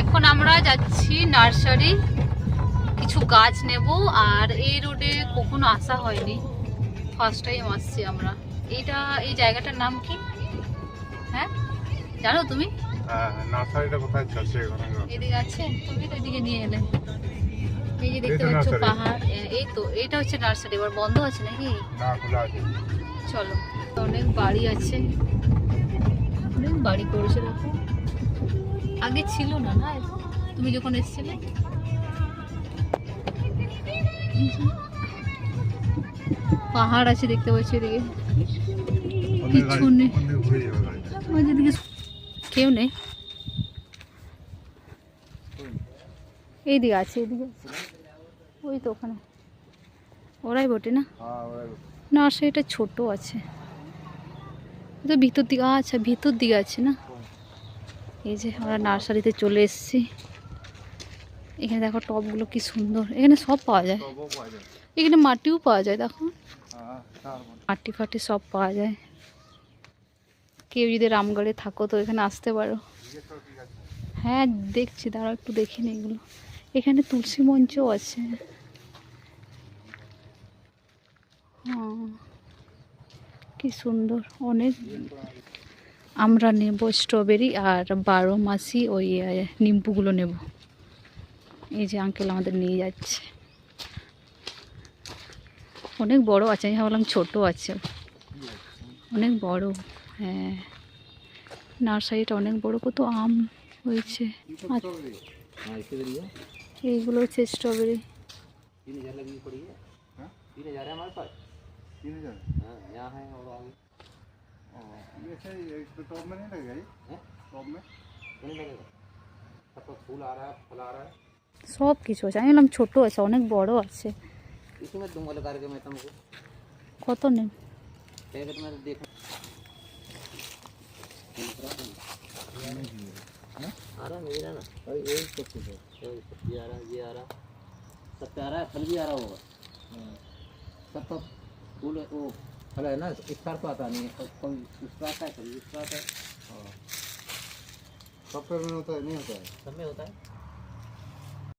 এখন আমরা যাচ্ছি নার্সারি, কিছু গাছ নেব। আর এই রোডে কখনো আসা হয়নি, ফার্স্ট টাইম আসছি আমরা। এই জায়গাটার নাম কি হ্যাঁ জানো তুমি? নার্সারিটা কোথায় আছে? এদিকে আছে, তুমি তো এদিকে নিয়ে এলে। এই যে দেখতে পাচ্ছ পাহাড়, এই তো এটা হচ্ছে নার্সারি। এবার বন্ধ আছে নাকি? না, খোলা আছে। চলো। অনেক বাড়ি আছে, অনেক বাড়ি করেছে দেখো। আগে ছিল না, না তুমি যখন এসেছিলে। পাহাড় আছে দেখতে পাচ্ছি এদিকে, কিছু নেই। কেউ নেই, এইদিকে আছে, এইদিকে ওই তো ওখানে ওরাই বটে না। নার্সারিটা ছোট আছে তো, ভিতর দিকে। আচ্ছা ভিতর দিকে আছে না। এই যে আমরা নার্সারিতে চলে এসেছি। এখানে দেখো টবগুলো কি সুন্দর, এখানে সব পাওয়া যায়। এখানে মাটিও পাওয়া যায় দেখো, মাটি ফাটি সব পাওয়া যায়। কেউ যদি রামগড়ে থাকো তো এখানে আসতে পারো। হ্যাঁ দেখছি, দাঁড়াও একটু দেখে নি এগুলো। এখানে তুলসী মঞ্চও আছে। হ্যাঁ কি সুন্দর, অনেক। আমরা নেব স্ট্রবেরি আর 12 মাসি ওই নিম্বুগুলো নেব। এই যে আঙ্কেল আমাদের নিয়ে যাচ্ছে, অনেক বড় আছে। আমি ভাবলাম ছোট আছে, অনেক বড়। হ্যাঁ নার্সারিটা অনেক বড়, কত আম হয়েছে। এইগুলো হচ্ছে স্ট্রবেরি। সব কিছু আছে, আমি বললাম ছোট আছে, অনেক বড় আছে। কত নেন? आ रहा नहीं रहा ना, अरे यही सब कुछ है। ये आ रहा, ये आ रहा, सब पे आ रहा है। फल भी आ रहा होगा सब तो। फूल वो फल है ना, इस बार तो आता नहीं है, कोई उसका आता है, कभी उसका आता है। सब पे में होता है, नहीं होता है, सब में होता है।